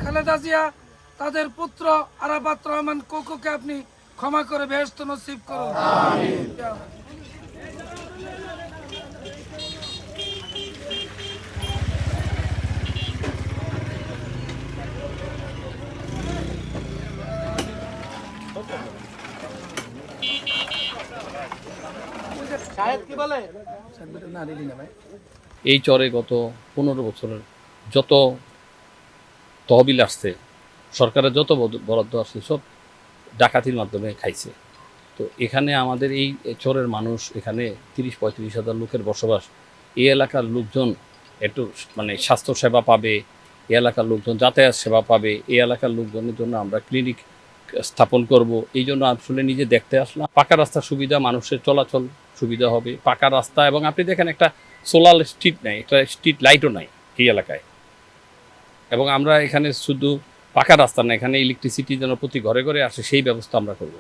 খালেদা জিয়া তাদের পুত্র আরাফাত রহমান কোকোকে আপনি ক্ষমা করে বেহেশত নসিব করুন। এই চরে গত 15 বছরের যত তহবিল আসছে, সরকারের যত বরাদ্দ আসছে, সব ডাকাতির মাধ্যমে খাইছে। তো এখানে আমাদের এই চরের মানুষ, এখানে 30-35 হাজার লোকের বসবাস। এই এলাকার লোকজন একটু মানে স্বাস্থ্য সেবা পাবে, এই এলাকার লোকজন যাতায়াত সেবা পাবে, এই এলাকার লোকজনের জন্য আমরা ক্লিনিক স্থাপন করব। এই জন্য আসলে নিজে দেখতে আসলাম। পাকা রাস্তার সুবিধা, মানুষের চলাচল সুবিধা হবে, পাকা রাস্তা। এবং আপনি দেখেন একটা সোলার স্ট্রিট নাই, একটা স্ট্রিট লাইটও নাই এই এলাকায়। এবং আমরা এখানে শুধু পাকা রাস্তা না, এখানে ইলেকট্রিসিটি যেন প্রতি ঘরে ঘরে আসে, সেই ব্যবস্থা আমরা করব।